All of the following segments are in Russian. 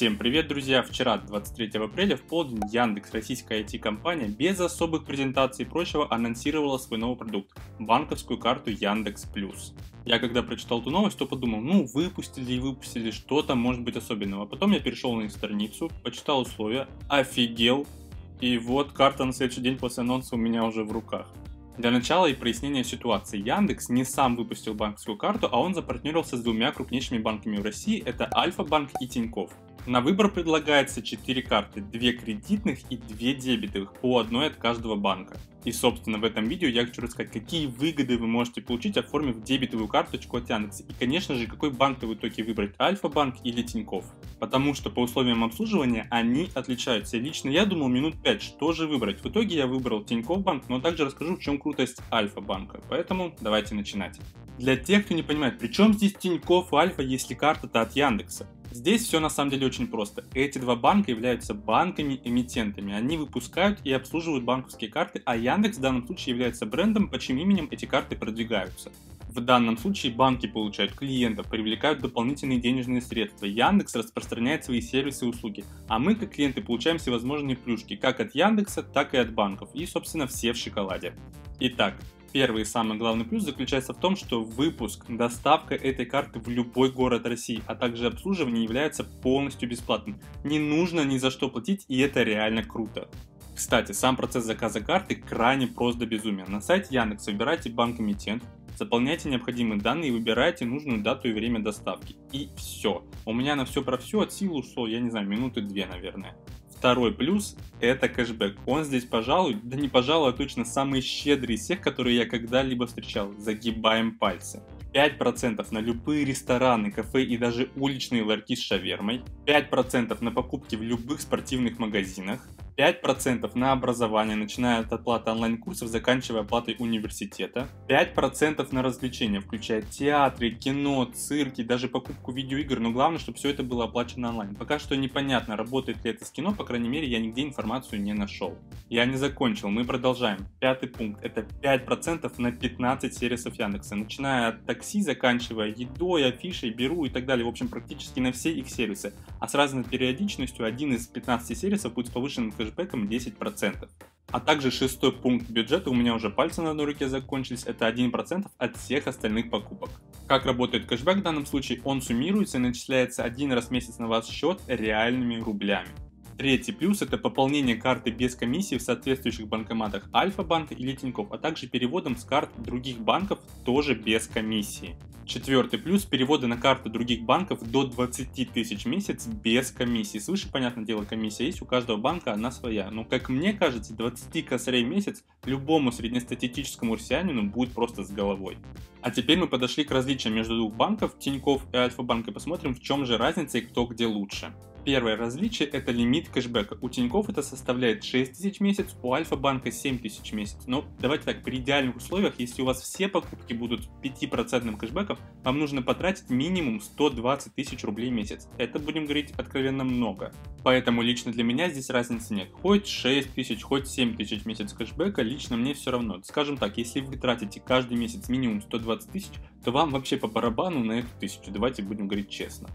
Всем привет, друзья! Вчера, 23 апреля, в полдень, Яндекс, российская IT-компания, без особых презентаций и прочего, анонсировала свой новый продукт – банковскую карту Яндекс Плюс. Я когда прочитал эту новость, то подумал, выпустили и выпустили, что там может быть особенного. Потом я перешел на их страницу, почитал условия, офигел, и вот карта на следующий день после анонса у меня уже в руках. Для начала и прояснения ситуации, Яндекс не сам выпустил банковскую карту, а он запартнерился с двумя крупнейшими банками в России – это Альфа-банк и Тинькофф. На выбор предлагается 4 карты, 2 кредитных и 2 дебетовых, по одной от каждого банка. И собственно в этом видео я хочу рассказать, какие выгоды вы можете получить, оформив дебетовую карточку от Яндекса. И конечно же, какой банк вы в итоге выбрать, Альфа-банк или Тинькофф. Потому что по условиям обслуживания они отличаются. Лично я думал минут 5, что же выбрать. В итоге я выбрал Тинькофф-банк, но также расскажу, в чем крутость Альфа-банка. Поэтому давайте начинать. Для тех, кто не понимает, при чем здесь Тинькофф и Альфа, если карта-то от Яндекса? Здесь все на самом деле очень просто. Эти два банка являются банками-эмитентами. Они выпускают и обслуживают банковские карты, а Яндекс в данном случае является брендом, под чьим именем эти карты продвигаются. В данном случае банки получают клиентов, привлекают дополнительные денежные средства. Яндекс распространяет свои сервисы и услуги, а мы как клиенты получаем всевозможные плюшки как от Яндекса, так и от банков. И собственно все в шоколаде. Итак, первый и самый главный плюс заключается в том, что выпуск, доставка этой карты в любой город России, а также обслуживание является полностью бесплатным. Не нужно ни за что платить, и это реально круто. Кстати, сам процесс заказа карты крайне прост до безумия. На сайте Яндекса выбирайте банк-эмитент, заполняйте необходимые данные и выбирайте нужную дату и время доставки. И все. У меня на все про все от силы ушло, я не знаю, минуты 2, наверное. Второй плюс – это кэшбэк. Он здесь, пожалуй, да не пожалуй, а точно самый щедрый из всех, которые я когда-либо встречал. Загибаем пальцы. 5% на любые рестораны, кафе и даже уличные ларьки с шавермой. 5% на покупки в любых спортивных магазинах. 5% на образование, начиная от оплаты онлайн-курсов, заканчивая оплатой университета. 5% на развлечения, включая театры, кино, цирки, даже покупку видеоигр, но главное, чтобы все это было оплачено онлайн. Пока что непонятно, работает ли это с кино, по крайней мере, я нигде информацию не нашел. Я не закончил, мы продолжаем. Пятый пункт, это 5% на 15 сервисов Яндекса, начиная от такси, заканчивая едой, афишей, беру и так далее, в общем, практически на все их сервисы. А с разной периодичностью один из 15 сервисов будет с повышенным кэшбэком 10%. А также шестой пункт бюджета, у меня уже пальцы на одной руке закончились, это 1% от всех остальных покупок. Как работает кэшбэк в данном случае? Он суммируется и начисляется один раз в месяц на ваш счет реальными рублями. Третий плюс – это пополнение карты без комиссии в соответствующих банкоматах Альфа-банка или Тинькофф, а также переводом с карт других банков тоже без комиссии. Четвертый плюс – переводы на карты других банков до 20 тысяч в месяц без комиссии. Свыше, понятное дело, комиссия есть, у каждого банка она своя. Но, как мне кажется, 20 косарей в месяц любому среднестатистическому россиянину будет просто с головой. А теперь мы подошли к различиям между двух банков, Тинькофф и Альфа-банк, и посмотрим, в чем же разница и кто где лучше. Первое различие – это лимит кэшбэка. У Тинькофф это составляет 6 тысяч в месяц, у Альфа-банка 7 тысяч в месяц. Но давайте так, при идеальных условиях, если у вас все покупки будут 5% кэшбэком, вам нужно потратить минимум 120 тысяч рублей в месяц. Это, будем говорить, откровенно много. Поэтому лично для меня здесь разницы нет. Хоть 6 тысяч, хоть 7 тысяч в месяц кэшбэка, лично мне все равно. Скажем так, если вы тратите каждый месяц минимум 120 тысяч, то вам вообще по барабану на эту тысячу, давайте будем говорить честно.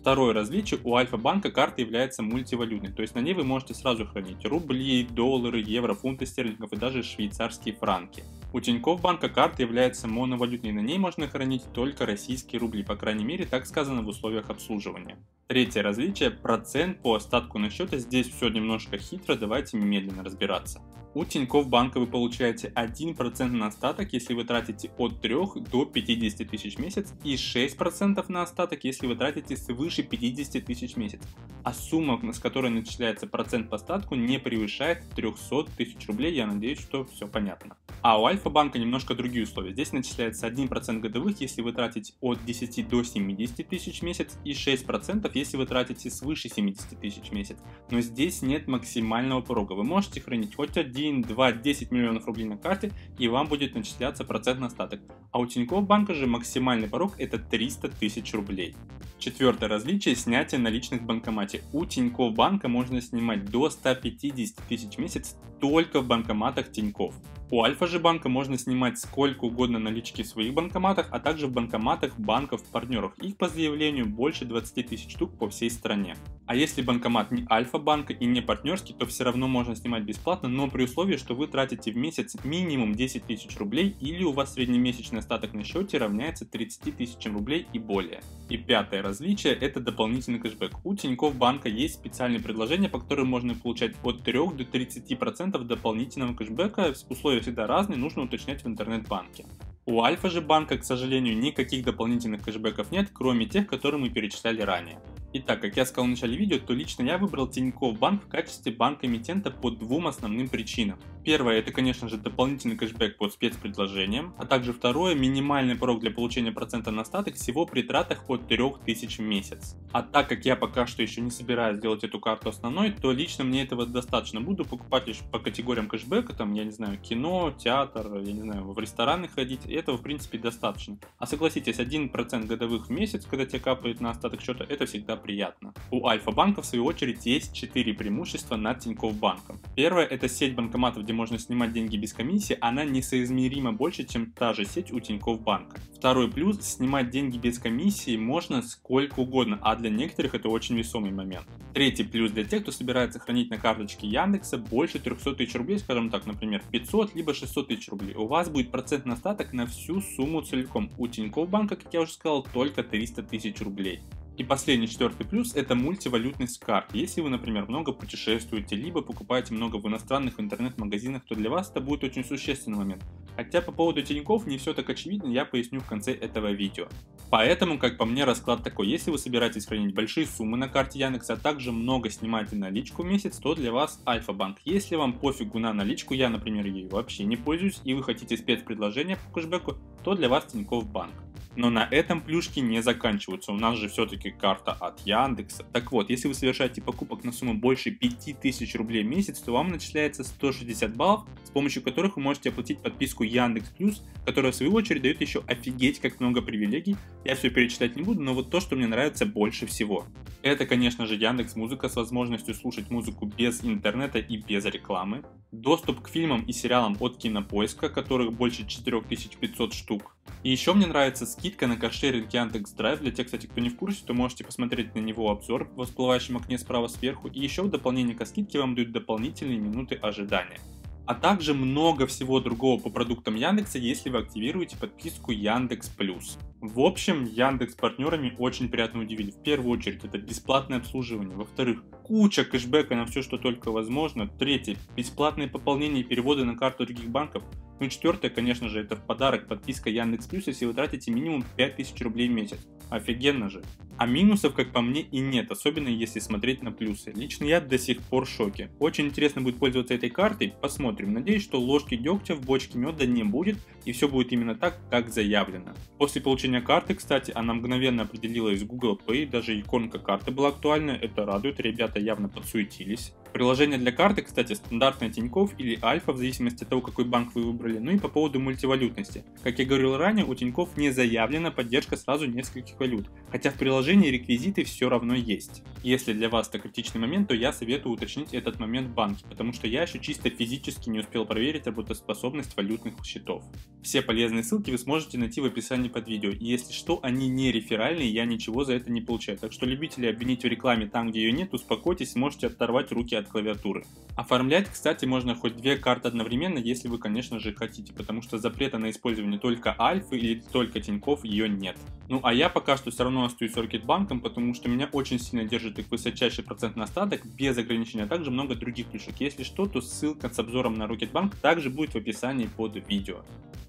Второе различие, у Альфа-банка карта является мультивалютной, то есть на ней вы можете сразу хранить рубли, доллары, евро, фунты стерлингов и даже швейцарские франки. У Тинькофф банка карта является моновалютной, на ней можно хранить только российские рубли, по крайней мере так сказано в условиях обслуживания. Третье различие, процент по остатку на счете, здесь все немножко хитро, давайте медленно разбираться. У Тинькофф банка вы получаете 1% на остаток, если вы тратите от 3 до 50 тысяч в месяц, и 6% на остаток, если вы тратите свыше 50 тысяч в месяц. А сумма, с которой начисляется процент по остатку, не превышает 300 тысяч рублей, я надеюсь, что все понятно. А у Альфа-банка немножко другие условия. Здесь начисляется 1% годовых, если вы тратите от 10 до 70 тысяч в месяц, и 6%, если вы тратите свыше 70 тысяч в месяц. Но здесь нет максимального порога. Вы можете хранить хоть 1, 2, 10 миллионов рублей на карте, и вам будет начисляться процент на остаток. А у Тинькофф банка же максимальный порог это 300 тысяч рублей. Четвертое различие – снятие наличных в банкомате. У Тинькофф банка можно снимать до 150 тысяч в месяц только в банкоматах Тинькофф. У Альфа же банка можно снимать сколько угодно налички в своих банкоматах, а также в банкоматах банков-партнеров. Их по заявлению больше 20 тысяч штук по всей стране. А если банкомат не Альфа-банка и не партнерский, то все равно можно снимать бесплатно, но при условии, что вы тратите в месяц минимум 10 тысяч рублей или у вас среднемесячный остаток на счете равняется 30 тысячам рублей и более. И пятое различие – это дополнительный кэшбэк. У Тинькофф банка есть специальные предложения, по которым можно получать от 3 до 30% дополнительного кэшбэка. Условия всегда разные, нужно уточнять в интернет-банке. У Альфа же банка, к сожалению, никаких дополнительных кэшбэков нет, кроме тех, которые мы перечисляли ранее. Итак, как я сказал в начале видео, то лично я выбрал Тинькофф банк в качестве банка-эмитента по двум основным причинам. Первое – это, конечно же, дополнительный кэшбэк по спецпредложениям, а также второе – минимальный порог для получения процента на остаток всего при тратах от 3000 в месяц. А так как я пока что еще не собираюсь делать эту карту основной, то лично мне этого достаточно. Буду покупать лишь по категориям кэшбэка, там, я не знаю, кино, театр, я не знаю, в рестораны ходить, и этого в принципе достаточно. А согласитесь, 1% годовых в месяц, когда тебе капает на остаток счета, это всегда приятно. У Альфа-банка, в свою очередь, есть 4 преимущества над Тинькофф банком. Первое – это сеть банкоматов, где можно снимать деньги без комиссии, она несоизмеримо больше, чем та же сеть у Тинькофф банка. Второй плюс – снимать деньги без комиссии можно сколько угодно, а для некоторых это очень весомый момент. Третий плюс для тех, кто собирается хранить на карточке Яндекса больше 300 тысяч рублей, скажем так, например, 500 либо 600 тысяч рублей. У вас будет процентный остаток на всю сумму целиком. У Тинькофф банка, как я уже сказал, только 300 тысяч рублей. И последний, четвертый плюс – это мультивалютность карт. Если вы, например, много путешествуете, либо покупаете много в иностранных интернет-магазинах, то для вас это будет очень существенный момент. Хотя по поводу Тинькофф не все так очевидно, я поясню в конце этого видео. Поэтому, как по мне, расклад такой: если вы собираетесь хранить большие суммы на карте Яндекса, а также много снимаете наличку в месяц, то для вас Альфа-банк. Если вам пофигу на наличку, я, например, ей вообще не пользуюсь, и вы хотите спецпредложения по кэшбэку, то для вас Тинькофф банк. Но на этом плюшки не заканчиваются, у нас же все-таки карта от Яндекса. Так вот, если вы совершаете покупок на сумму больше 5000 рублей в месяц, то вам начисляется 160 баллов, с помощью которых вы можете оплатить подписку Яндекс Плюс, которая в свою очередь дает еще офигеть как много привилегий. Я все перечислять не буду, но вот то, что мне нравится больше всего. Это, конечно же, Яндекс Музыка с возможностью слушать музыку без интернета и без рекламы. Доступ к фильмам и сериалам от Кинопоиска, которых больше 4500 штук. И еще мне нравится скидка на каршеринг Яндекс.Драйв. Для тех, кстати, кто не в курсе, то можете посмотреть на него обзор в всплывающем окне справа сверху. И еще в дополнение к скидке вам дают дополнительные минуты ожидания. А также много всего другого по продуктам Яндекса, если вы активируете подписку Яндекс Плюс. В общем, Яндекс партнерами очень приятно удивили. В первую очередь, это бесплатное обслуживание. Во-вторых, куча кэшбэка на все, что только возможно. Третье, бесплатные пополнения и переводы на карту других банков. Ну и четвертое, конечно же, это в подарок подписка Яндекс Плюс, если вы тратите минимум 5000 рублей в месяц. Офигенно же. А минусов, как по мне, и нет, особенно если смотреть на плюсы. Лично я до сих пор в шоке. Очень интересно будет пользоваться этой картой, посмотрим. Надеюсь, что ложки дегтя в бочке меда не будет, и все будет именно так, как заявлено. После получения карты, кстати, она мгновенно определилась в Google Pay, даже иконка карты была актуальна, это радует, ребята явно подсуетились. Приложение для карты, кстати, стандартная Тинькофф или Альфа, в зависимости от того, какой банк вы выбрали. Ну и по поводу мультивалютности. Как я говорил ранее, у Тинькофф не заявлена поддержка сразу нескольких валют, хотя в приложении реквизиты все равно есть. Если для вас это критичный момент, то я советую уточнить этот момент в банке, потому что я еще чисто физически не успел проверить работоспособность валютных счетов. Все полезные ссылки вы сможете найти в описании под видео, и если что, они не реферальные, я ничего за это не получаю, так что любители обвинить в рекламе там, где ее нет, успокойтесь, сможете оторвать руки от клавиатуры. Оформлять, кстати, можно хоть две карты одновременно, если вы, конечно же, хотите, потому что запрета на использование только Альфы или только Тинькофф ее нет. Ну а я пока что все равно остаюсь Рокетбанком, потому что меня очень сильно держит их высочайший процентный остаток без ограничения, а также много других плюшек. Если что, то ссылка с обзором на Рокетбанк также будет в описании под видео.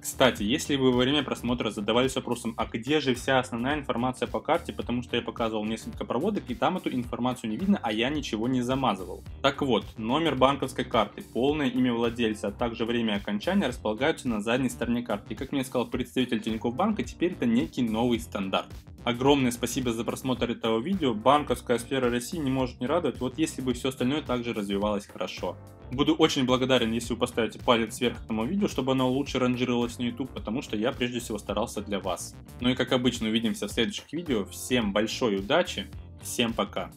Кстати, если вы во время просмотра задавались вопросом, а где же вся основная информация по карте, потому что я показывал несколько проводок и там эту информацию не видно, а я ничего не замазывал. Так вот, номер банковской карты, полное имя владельца, а также время окончания располагаются на задней стороне карты. И как мне сказал представитель Тинькофф банка, теперь это некий новый стандарт. Огромное спасибо за просмотр этого видео, банковская сфера России не может не радовать, вот если бы все остальное также развивалось хорошо. Буду очень благодарен, если вы поставите палец вверх этому видео, чтобы оно лучше ранжировалось на YouTube, потому что я прежде всего старался для вас. Ну и как обычно увидимся в следующих видео, всем большой удачи, всем пока!